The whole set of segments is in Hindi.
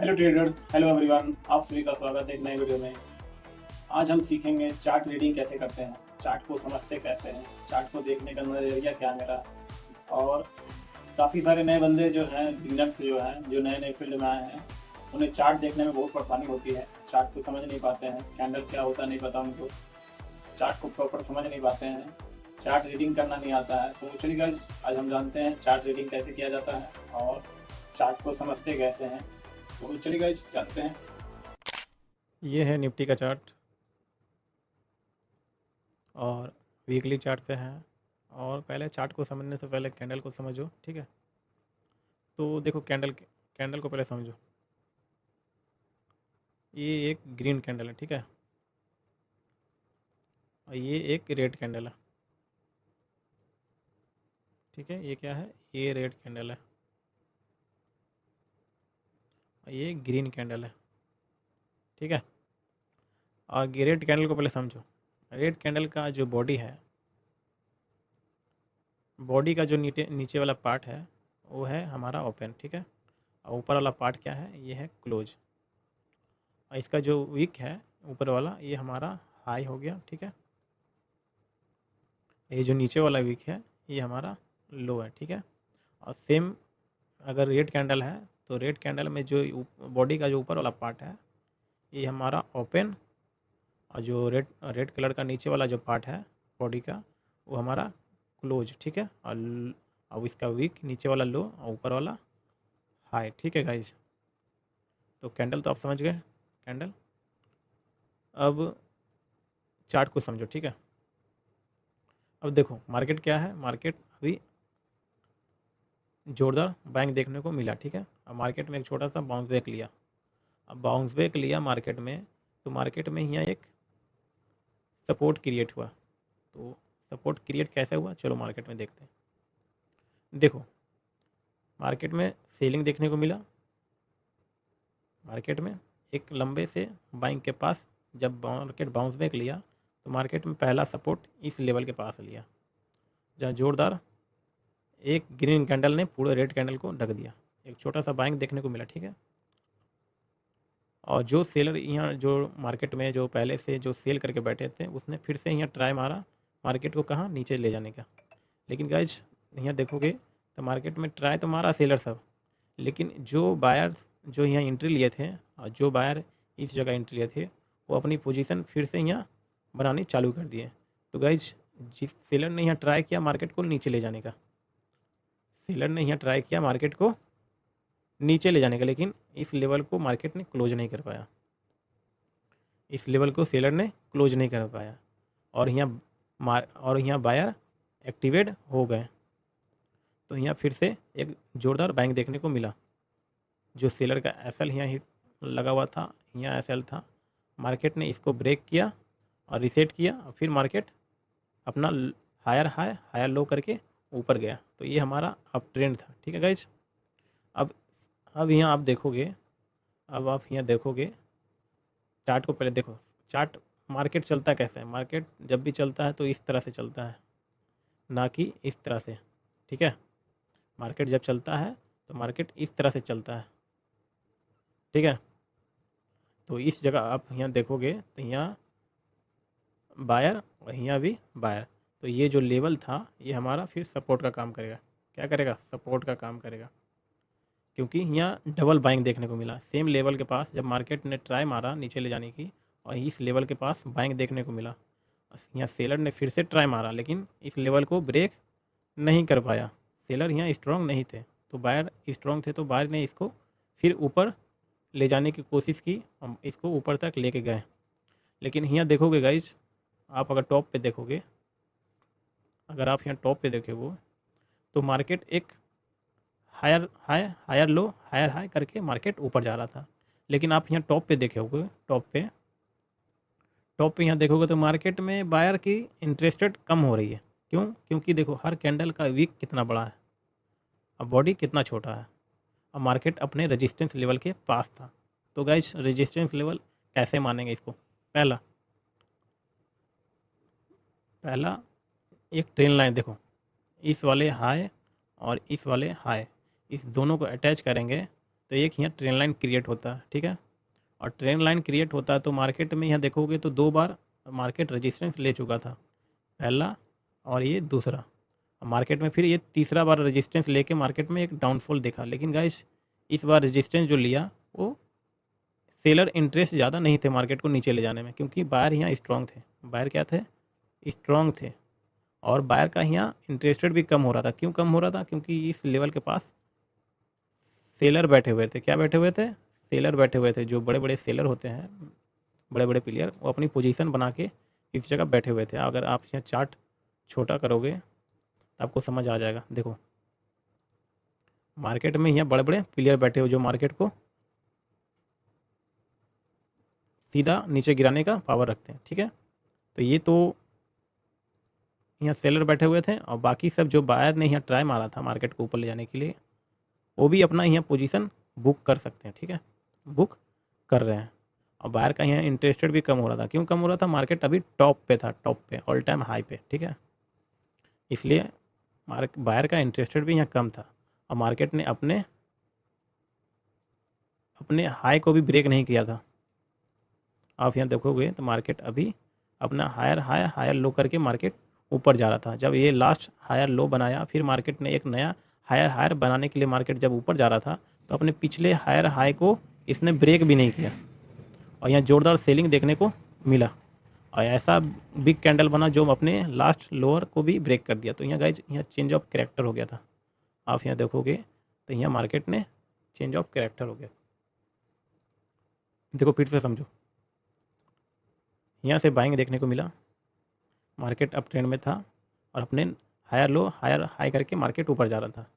हेलो ट्रेडर्स, हेलो एवरीवन, आप सभी का स्वागत है एक नए वीडियो में। आज हम सीखेंगे चार्ट रीडिंग कैसे करते हैं, चार्ट को समझते कैसे हैं, चार्ट को देखने का नज़रिया क्या मेरा। और काफ़ी सारे नए बंदे जो हैं, बिगनर्स जो हैं, जो नए नए फील्ड में आए हैं, उन्हें चार्ट देखने में बहुत परेशानी होती है। चार्ट को समझ नहीं पाते हैं, कैंडल क्या होता नहीं पता उनको, चार्ट को प्रॉपर समझ नहीं पाते हैं, चार्ट रीडिंग करना नहीं आता है। तो चलिए गाइस, आज हम जानते हैं चार्ट रीडिंग कैसे किया जाता है और चार्ट को समझते कैसे हैं। तो चलिए गाइस, जानते हैं। ये है निफ्टी का चार्ट और वीकली चार्ट पे है। और पहले चार्ट को समझने से पहले कैंडल को समझो, ठीक है। तो देखो कैंडल कैंडल को पहले समझो। ये एक ग्रीन कैंडल है, ठीक है, और ये एक रेड कैंडल है, ठीक है। ये क्या है? ये रेड कैंडल है और ये ग्रीन कैंडल है, ठीक है। और रेड कैंडल को पहले समझो। रेड कैंडल का जो बॉडी है, बॉडी का जो नीचे नीचे वाला पार्ट है वो है हमारा ओपन, ठीक है। और ऊपर वाला पार्ट क्या है? ये है क्लोज। और इसका जो वीक है ऊपर वाला, ये हमारा हाई हो गया, ठीक है। ये जो नीचे वाला वीक है ये हमारा लो है, ठीक है। और सेम अगर रेड कैंडल है तो रेड कैंडल में जो बॉडी का जो ऊपर वाला पार्ट है ये हमारा ओपन, और जो रेड रेड कलर का नीचे वाला जो पार्ट है बॉडी का वो हमारा क्लोज, ठीक है। और अब इसका वीक नीचे वाला लो और ऊपर वाला हाई, ठीक है गाइज। तो कैंडल तो आप समझ गए कैंडल। अब चार्ट को समझो, ठीक है। अब देखो मार्केट क्या है। मार्केट अभी जोरदार बैंक देखने को मिला, ठीक है। अब मार्केट में एक छोटा सा बाउंस बैक लिया। अब बाउंस बैक लिया मार्केट में, तो मार्केट में यहाँ एक सपोर्ट क्रिएट हुआ। तो सपोर्ट क्रिएट कैसे हुआ, चलो मार्केट में देखते हैं। देखो मार्केट में सेलिंग देखने को मिला। मार्केट में एक लंबे से बाइंग के पास जब मार्केट बाउंस बैक लिया तो मार्केट में पहला सपोर्ट इस लेवल के पास लिया, जहाँ जोरदार एक ग्रीन कैंडल ने पूरे रेड कैंडल को ढक दिया। एक छोटा सा बाइंग देखने को मिला, ठीक है। और जो सेलर यहाँ जो मार्केट में जो पहले से जो सेल करके बैठे थे उसने फिर से यहाँ ट्राई मारा मार्केट को कहाँ नीचे ले जाने का। लेकिन गाइज यहाँ देखोगे तो मार्केट में ट्राई तो मारा सेलर सब, लेकिन जो बायर जो यहाँ एंट्री लिए थे और जो बायर इस जगह एंट्री लिए थे वो अपनी पोजीशन फिर से यहाँ बनानी चालू कर दिए। तो गाइज जिस सेलर ने यहाँ ट्राई किया मार्केट को नीचे ले जाने का, सेलर ने यहाँ ट्राई किया मार्केट को नीचे ले जाने का, लेकिन इस लेवल को मार्केट ने क्लोज नहीं कर पाया। इस लेवल को सेलर ने क्लोज नहीं कर पाया और यहाँ बायर एक्टिवेट हो गए। तो यहाँ फिर से एक ज़ोरदार बाइंग देखने को मिला। जो सेलर का एसएल यहाँ हिट लगा हुआ था, यहाँ एसएल था, मार्केट ने इसको ब्रेक किया और रीसेट किया और फिर मार्केट अपना हायर हाई हायर लो करके ऊपर गया। तो ये हमारा अप ट्रेंड था, ठीक है गाइज। अब अब यहाँ आप देखोगे, अब आप यहाँ देखोगे चार्ट को पहले देखो। चार्ट मार्केट चलता कैसे है? मार्केट जब भी चलता है तो इस तरह से चलता है, ना कि इस तरह से, ठीक है। मार्केट जब चलता है तो मार्केट इस तरह से चलता है, ठीक है। तो इस जगह आप यहाँ देखोगे तो यहाँ बायर और यहाँ भी बायर। तो ये जो लेवल था ये हमारा फिर सपोर्ट का काम करेगा। क्या करेगा? सपोर्ट का काम करेगा, क्योंकि यहाँ डबल बाइंग देखने को मिला। सेम लेवल के पास जब मार्केट ने ट्राई मारा नीचे ले जाने की और इस लेवल के पास बाइंग देखने को मिला, यहाँ सेलर ने फिर से ट्राई मारा लेकिन इस लेवल को ब्रेक नहीं कर पाया। सेलर यहाँ स्ट्रॉन्ग नहीं थे तो बायर स्ट्रॉन्ग थे, तो बायर ने इसको फिर ऊपर ले जाने की कोशिश की, हम इसको ऊपर तक लेके गए। लेकिन यहाँ देखोगे गाइज, आप अगर टॉप पे देखोगे, अगर आप यहाँ टॉप पे देखोगे तो मार्केट एक higher high higher low higher high करके मार्केट ऊपर जा रहा था। लेकिन आप यहाँ टॉप पे देखोगे, टॉप पे यहाँ देखोगे तो मार्केट में बायर की इंटरेस्टेड कम हो रही है। क्यों? क्योंकि देखो हर कैंडल का वीक कितना बड़ा है और बॉडी कितना छोटा है, और मार्केट अपने रेजिस्टेंस लेवल के पास था। तो गाइस रेजिस्टेंस लेवल कैसे मानेंगे इसको? पहला पहला एक ट्रेन लाइन देखो, इस वाले हाई और इस वाले हाई, इस दोनों को अटैच करेंगे तो एक यहाँ ट्रेंड लाइन क्रिएट होता है, ठीक है। और ट्रेंड लाइन क्रिएट होता है तो मार्केट में यहाँ देखोगे तो 2 बार मार्केट रेजिस्टेंस ले चुका था, पहला और ये दूसरा। मार्केट में फिर ये तीसरा बार रेजिस्टेंस लेके मार्केट में एक डाउनफॉल देखा। लेकिन गाइस इस बार रेजिस्टेंस जो लिया वो सेलर इंटरेस्ट ज़्यादा नहीं थे मार्केट को नीचे ले जाने में, क्योंकि बायर यहाँ स्ट्रॉन्ग थे। बायर क्या थे? स्ट्रॉन्ग थे। और बायर का यहाँ इंटरेस्टेड भी कम हो रहा था। क्यों कम हो रहा था? क्योंकि इस लेवल के पास सेलर बैठे हुए थे। क्या बैठे हुए थे? सेलर बैठे हुए थे। जो बड़े बड़े सेलर होते हैं, बड़े बड़े प्लेयर, वो अपनी पोजीशन बना के इस जगह बैठे हुए थे। अगर आप यहाँ चार्ट छोटा करोगे तो आपको समझ आ जाएगा। देखो मार्केट में यहाँ बड़े बड़े प्लेयर बैठे हुए जो मार्केट को सीधा नीचे गिराने का पावर रखते हैं, ठीक है। तो ये तो यहाँ सेलर बैठे हुए थे और बाकी सब जो बायर ने यहाँ ट्राई मारा था मार्केट को ऊपर ले जाने के लिए, वो भी अपना यहाँ पोजीशन बुक कर सकते हैं, ठीक है। बुक कर रहे हैं। और बायर का यहाँ इंटरेस्टेड भी कम हो रहा था। क्यों कम हो रहा था? मार्केट अभी टॉप पे था, टॉप पे, ऑल टाइम हाई पे, ठीक है। इसलिए बायर का इंटरेस्टेड भी यहाँ कम था। और मार्केट ने अपने अपने हाई को भी ब्रेक नहीं किया था। आप यहाँ देखोगे तो मार्केट अभी अपना हायर हाई हायर लो करके मार्केट ऊपर जा रहा था। जब ये लास्ट हायर लो बनाया, फिर मार्केट ने एक नया हायर हायर बनाने के लिए मार्केट जब ऊपर जा रहा था, तो अपने पिछले हायर हाई को इसने ब्रेक भी नहीं किया और यहाँ ज़ोरदार सेलिंग देखने को मिला। और ऐसा बिग कैंडल बना जो अपने लास्ट लोअर को भी ब्रेक कर दिया। तो यहाँ गाइज यहाँ चेंज ऑफ कैरेक्टर हो गया था। आप यहाँ देखोगे तो यहाँ मार्केट ने चेंज ऑफ कैरेक्टर हो गया। देखो फिर से समझो, यहाँ से बाइंग देखने को मिला, मार्केट अप ट्रेंड में था और अपने हायर लो हायर हाई करके मार्केट ऊपर जा रहा था।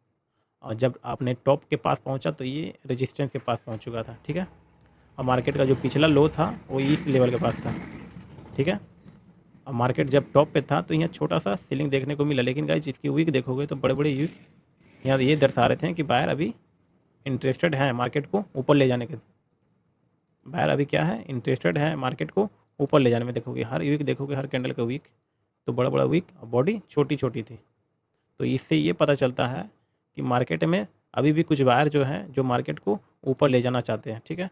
और जब आपने टॉप के पास पहुँचा तो ये रेजिस्टेंस के पास पहुँच चुका था, ठीक है। और मार्केट का जो पिछला लो था वो इस लेवल के पास था, ठीक है। और मार्केट जब टॉप पे था तो यहाँ छोटा सा सीलिंग देखने को मिला। लेकिन गाइस इसकी वीक देखोगे तो बड़े बड़े वीक यहाँ ये दर्शा रहे थे कि बायर अभी इंटरेस्टेड है मार्केट को ऊपर ले जाने के। बायर अभी क्या है? इंटरेस्टेड है मार्केट को ऊपर ले जाने में। देखोगे हर वीक, देखोगे हर कैंडल का वीक तो बड़ा बड़ा वीक और बॉडी छोटी छोटी थी। तो इससे ये पता चलता है कि मार्केट में अभी भी कुछ बायर जो हैं जो मार्केट को ऊपर ले जाना चाहते हैं, ठीक है।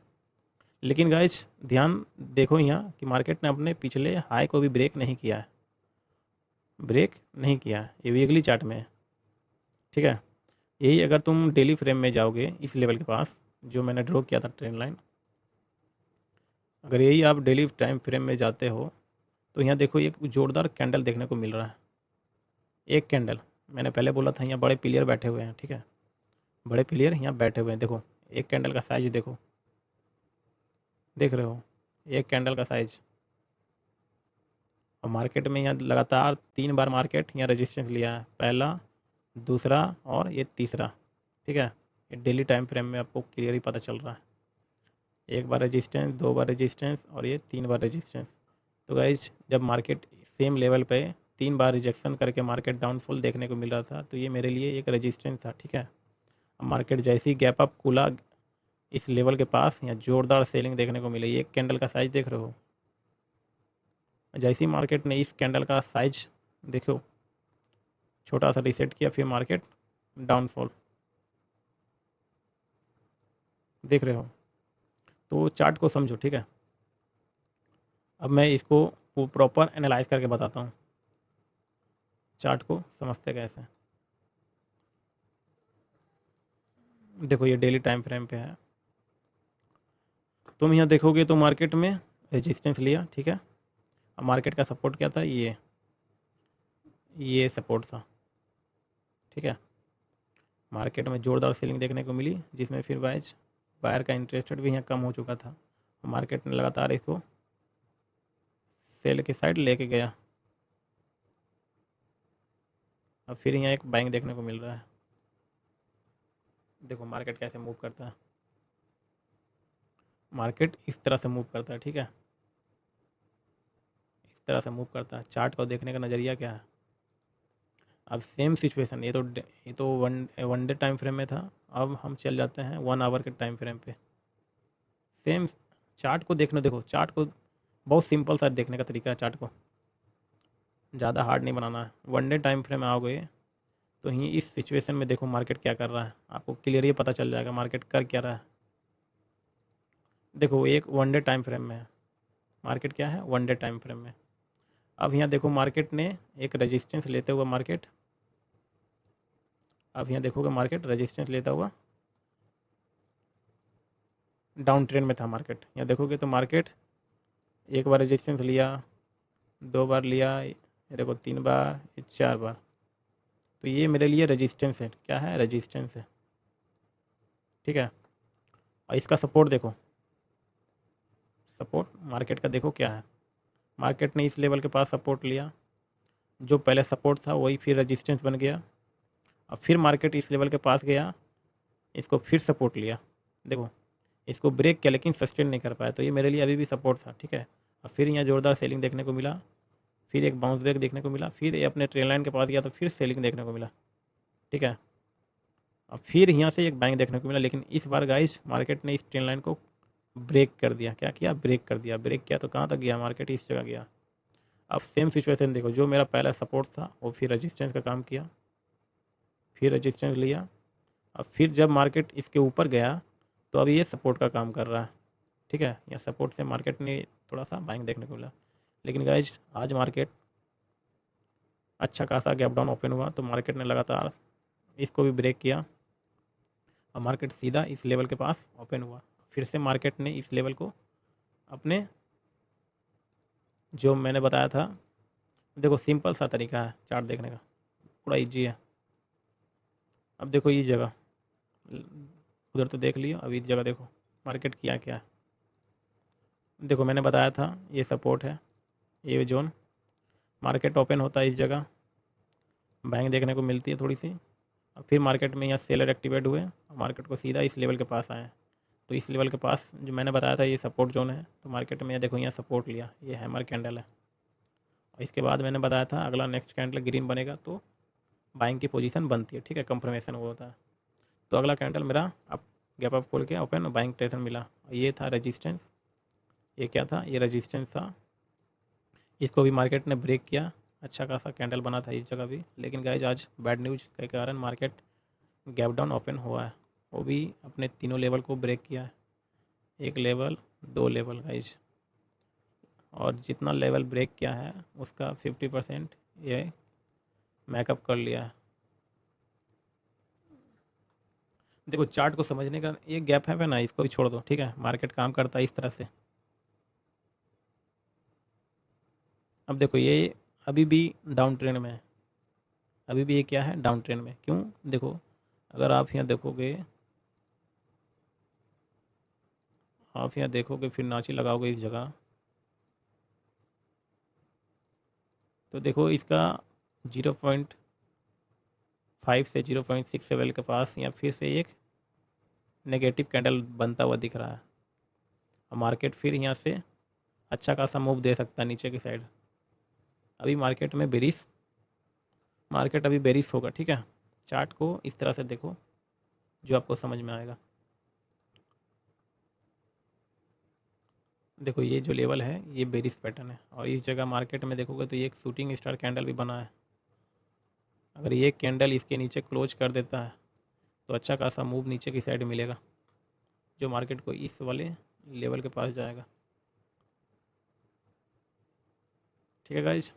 लेकिन गाइस ध्यान देखो यहाँ कि मार्केट ने अपने पिछले हाई को भी ब्रेक नहीं किया है, ब्रेक नहीं किया है। ये वीकली चार्ट में है, ठीक है। यही अगर तुम डेली फ्रेम में जाओगे इस लेवल के पास जो मैंने ड्रॉ किया था ट्रेंड लाइन, अगर यही आप डेली टाइम फ्रेम में जाते हो तो यहाँ देखो एक ज़ोरदार कैंडल देखने को मिल रहा है। एक कैंडल, मैंने पहले बोला था यहाँ बड़े प्लेयर बैठे हुए हैं, ठीक है। बड़े प्लेयर यहाँ बैठे हुए हैं। देखो एक कैंडल का साइज देखो, देख रहे हो एक कैंडल का साइज। और मार्केट में यहाँ लगातार 3 बार मार्केट यहाँ रेजिस्टेंस लिया है, पहला, दूसरा और ये तीसरा, ठीक है। ये डेली टाइम फ्रेम में आपको क्लियर ही पता चल रहा है। एक बार रेजिस्टेंस, 2 बार रेजिस्टेंस और ये 3 बार रेजिस्टेंस। तो गाइज जब मार्केट सेम लेवल पे 3 बार रिजेक्शन करके मार्केट डाउनफॉल देखने को मिल रहा था तो ये मेरे लिए एक रेजिस्टेंस था, ठीक है। अब मार्केट जैसे ही गैप अप खुला इस लेवल के पास, यहाँ ज़ोरदार सेलिंग देखने को मिली। एक कैंडल का साइज देख रहे हो, जैसे ही मार्केट ने इस कैंडल का साइज देखो छोटा सा रिसेट किया, फिर मार्केट डाउनफॉल देख रहे हो। तो चार्ट को समझो, ठीक है। अब मैं इसको प्रॉपर एनालाइज करके बताता हूँ चार्ट को समझते कैसे। देखो ये डेली टाइम फ्रेम पे है। तुम यहाँ देखोगे तो मार्केट में रेजिस्टेंस लिया, ठीक है। अब मार्केट का सपोर्ट क्या था? ये सपोर्ट था, ठीक है। मार्केट में ज़ोरदार सेलिंग देखने को मिली जिसमें फिर बायर का इंटरेस्टेड भी यहाँ कम हो चुका था। मार्केट ने लगातार इसको सेल की साइड लेके गया। अब फिर यहाँ एक बाइंग देखने को मिल रहा है। देखो मार्केट कैसे मूव करता है। मार्केट इस तरह से मूव करता है, ठीक है। इस तरह से मूव करता है। चार्ट को देखने का नज़रिया क्या है? अब सेम सिचुएशन, ये तो वन डे टाइम फ्रेम में था। अब हम चल जाते हैं 1 आवर के टाइम फ्रेम पे। सेम चार्ट को देखना। देखो चार्ट को बहुत सिंपल सा देखने का तरीका है। चार्ट को ज़्यादा हार्ड नहीं बनाना है। वन डे टाइम फ्रेम में आओगे तो ही इस सिचुएशन में देखो मार्केट क्या कर रहा है, आपको क्लियर ही पता चल जाएगा मार्केट कर क्या रहा है। देखो एक वन डे टाइम फ्रेम में है, मार्केट क्या है, वन डे टाइम फ्रेम में। अब यहाँ देखो मार्केट ने एक रेजिस्टेंस लेते हुए मार्केट, अब यहाँ देखोगे मार्केट रेजिस्टेंस लेता हुआ डाउन ट्रेंड में था मार्केट। यहाँ देखोगे तो मार्केट एक बार रेजिस्टेंस लिया, दो बार लिया, ये देखो तीन बार, ये चार बार। तो ये मेरे लिए रेजिस्टेंस है, क्या है, रेजिस्टेंस है, ठीक है। और इसका सपोर्ट देखो, सपोर्ट मार्केट का देखो क्या है, मार्केट ने इस लेवल के पास सपोर्ट लिया, जो पहले सपोर्ट था वही फिर रेजिस्टेंस बन गया। अब फिर मार्केट इस लेवल के पास गया, इसको फिर सपोर्ट लिया, देखो इसको ब्रेक किया लेकिन सस्टेन नहीं कर पाया, तो ये मेरे लिए अभी भी सपोर्ट था, ठीक है। अब फिर यहाँ ज़ोरदार सेलिंग देखने को मिला, फिर एक बाउंस बैक देखने को मिला, फिर ये अपने ट्रेन लाइन के पास गया तो फिर सेलिंग देखने को मिला, ठीक है। अब फिर यहाँ से एक बाइंग देखने को मिला, लेकिन इस बार गाइस मार्केट ने इस ट्रेन लाइन को ब्रेक कर दिया। क्या किया, ब्रेक कर दिया। ब्रेक किया तो कहाँ तक गया, मार्केट इस जगह गया। अब सेम सिचुएशन देखो, जो मेरा पहला सपोर्ट था वो फिर रेजिस्टेंस का काम किया, फिर रेजिस्टेंस लिया। अब फिर जब मार्केट इसके ऊपर गया तो अब ये सपोर्ट का काम कर रहा है, ठीक है। या सपोर्ट से मार्केट ने थोड़ा सा बाइंग देखने को मिला, लेकिन गाइज आज मार्केट अच्छा खासा गैप डाउन ओपन हुआ, तो मार्केट ने लगातार इसको भी ब्रेक किया और मार्केट सीधा इस लेवल के पास ओपन हुआ। फिर से मार्केट ने इस लेवल को अपने, जो मैंने बताया था, देखो सिंपल सा तरीका है चार्ट देखने का, पूरा ईजी है। अब देखो ये जगह, उधर तो देख लियो, अब इस जगह देखो मार्केट किया क्या है। देखो मैंने बताया था ये सपोर्ट है, ये जोन, मार्केट ओपन होता है इस जगह, बाइंग देखने को मिलती है थोड़ी सी, और फिर मार्केट में यहाँ सेलर एक्टिवेट हुए और मार्केट को सीधा इस लेवल के पास आए। तो इस लेवल के पास जो मैंने बताया था ये सपोर्ट जोन है, तो मार्केट में देखो यहाँ सपोर्ट लिया, ये हैमर कैंडल है। और इसके बाद मैंने बताया था अगला नेक्स्ट कैंडल ग्रीन बनेगा तो बाइंग की पोजीशन बनती है, ठीक है, कंफर्मेशन वो होता है। तो अगला कैंडल मेरा अब गैप अप खोल के ओपन बाइंग टेंशन मिला, ये था रेजिस्टेंस, ये क्या था, ये रेजिस्टेंस था। इसको भी मार्केट ने ब्रेक किया, अच्छा खासा कैंडल बना था इस जगह भी, लेकिन गाइज आज बैड न्यूज़ के कारण मार्केट गैप डाउन ओपन हुआ है, वो भी अपने तीनों लेवल को ब्रेक किया है, एक लेवल, दो लेवल गाइज, और जितना लेवल ब्रेक किया है उसका 50% ये मैकअप कर लिया है। देखो चार्ट को समझने का ये गैप है ना, इसको भी छोड़ दो, ठीक है। मार्केट काम करता है इस तरह से। अब देखो ये अभी भी डाउन ट्रेंड में है, अभी भी ये क्या है, डाउन ट्रेंड में। क्यों, देखो अगर आप यहाँ देखोगे, आप यहाँ देखोगे फिबोनाची लगाओगे इस जगह, तो देखो इसका 0.5 से 0.6 लेवल के पास यहाँ फिर से एक नेगेटिव कैंडल बनता हुआ दिख रहा है, और मार्केट फिर यहाँ से अच्छा खासा मूव दे सकता है नीचे की साइड। अभी मार्केट में बेरिश, मार्केट अभी बेरिश होगा, ठीक है। चार्ट को इस तरह से देखो जो आपको समझ में आएगा। देखो ये जो लेवल है ये बेरिश पैटर्न है, और इस जगह मार्केट में देखोगे तो ये एक शूटिंग स्टार कैंडल भी बना है। अगर ये कैंडल इसके नीचे क्लोज कर देता है तो अच्छा खासा मूव नीचे की साइड मिलेगा, जो मार्केट को इस वाले लेवल के पास जाएगा, ठीक है गाइज।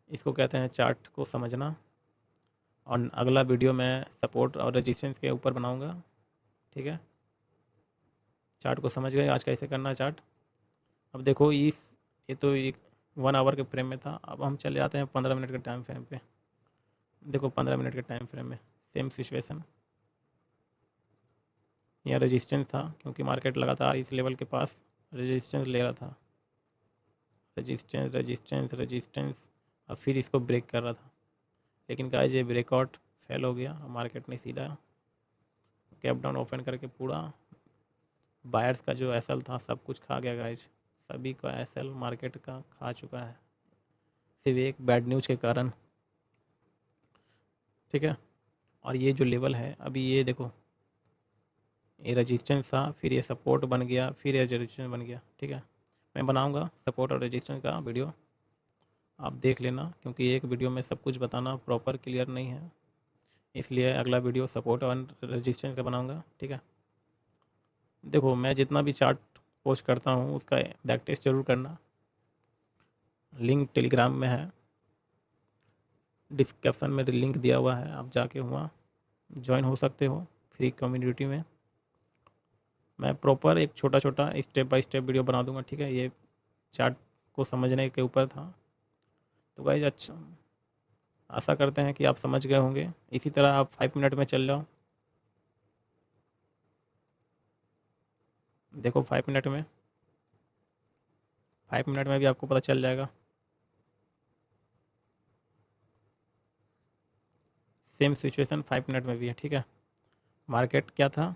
इसको कहते हैं चार्ट को समझना, और अगला वीडियो मैं सपोर्ट और रेजिस्टेंस के ऊपर बनाऊंगा, ठीक है। चार्ट को समझ गए आज कैसे करना है चार्ट। अब देखो इस, ये तो एक 1 आवर के फ्रेम में था, अब हम चले जाते हैं 15 मिनट के टाइम फ्रेम पे। देखो 15 मिनट के टाइम फ्रेम में सेम सिचुएशन, यहाँ रेजिस्टेंस था क्योंकि मार्केट लगातार इस लेवल के पास रेजिस्टेंस ले रहा था, रेजिस्टेंस रेजिस्टेंस रेजिस्टेंस, और फिर इसको ब्रेक कर रहा था, लेकिन गाइस ये ब्रेकआउट फेल हो गया और मार्केट ने सीधा कैप डाउन ओपन करके पूरा बायर्स का जो एसएल था सब कुछ खा गया गाइस, सभी का एसएल मार्केट का खा चुका है, सिर्फ एक बैड न्यूज़ के कारण, ठीक है। और ये जो लेवल है अभी ये देखो, ये रेजिस्टेंस था, फिर ये सपोर्ट बन गया, फिर ये रेजिस्टेंस बन गया, ठीक है। मैं बनाऊंगा सपोर्ट और रेजिस्टेंस का वीडियो, आप देख लेना, क्योंकि एक वीडियो में सब कुछ बताना प्रॉपर क्लियर नहीं है, इसलिए अगला वीडियो सपोर्ट और रेजिस्टेंस का बनाऊंगा, ठीक है। देखो मैं जितना भी चार्ट पोस्ट करता हूँ उसका बैक टेस्ट जरूर करना, लिंक टेलीग्राम में है, डिस्क्रिप्शन में लिंक दिया हुआ है, आप जाके वहाँ ज्वाइन हो सकते हो फ्री कम्युनिटी में। मैं प्रॉपर एक छोटा छोटा स्टेप बाय स्टेप वीडियो बना दूंगा, ठीक है। ये चार्ट को समझने के ऊपर था। तो गाइज अच्छा, आशा करते हैं कि आप समझ गए होंगे। इसी तरह आप 5 मिनट में चल जाओ, देखो 5 मिनट में भी आपको पता चल जाएगा। सेम सिचुएशन 5 मिनट में भी है, ठीक है। मार्केट क्या था,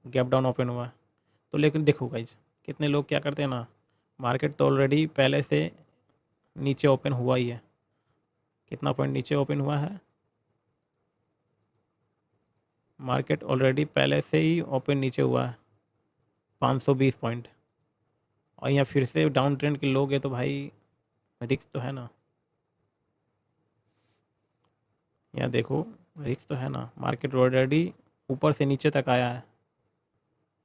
गैप डाउन ओपन हुआ है। तो लेकिन देखो गाइज, कितने लोग क्या करते हैं ना, मार्केट तो ऑलरेडी पहले से नीचे ओपन हुआ ही है। कितना पॉइंट नीचे ओपन हुआ है, मार्केट ऑलरेडी पहले से ही ओपन नीचे हुआ है 520 पॉइंट, और यहाँ फिर से डाउन ट्रेंड के लोग हैं तो भाई रिस्क तो है ना। यहाँ देखो रिस्क तो है ना, मार्केट ऑलरेडी ऊपर से नीचे तक आया है,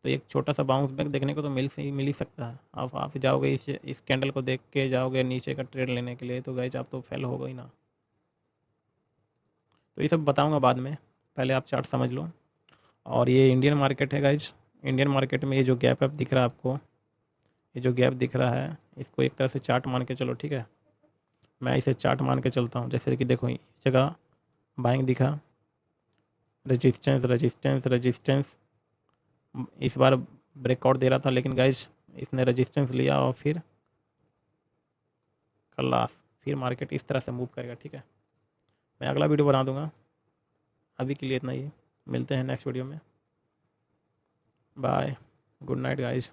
तो एक छोटा सा बाउंस बैक देखने को तो मिल ही सकता है। आप जाओगे इस कैंडल को देख के जाओगे नीचे का ट्रेड लेने के लिए, तो गाइज आप तो फेल हो गई ना। तो ये सब बताऊंगा बाद में, पहले आप चार्ट समझ लो। और ये इंडियन मार्केट है गाइज, इंडियन मार्केट में ये जो गैप दिख रहा है आपको, ये जो गैप दिख रहा है, इसको एक तरह से चार्ट मान के चलो, ठीक है। मैं इसे चार्ट मान के चलता हूँ। जैसे कि देखो इस जगह बाइंग दिखा, रेजिस्टेंस रेजिस्टेंस रेजिस्टेंस, इस बार ब्रेकआउट दे रहा था, लेकिन गाइज इसने रेजिस्टेंस लिया और फिर क्लास, फिर मार्केट इस तरह से मूव करेगा, ठीक है। मैं अगला वीडियो बना दूंगा, अभी के लिए इतना ही, मिलते हैं नेक्स्ट वीडियो में। Bye, good night guys.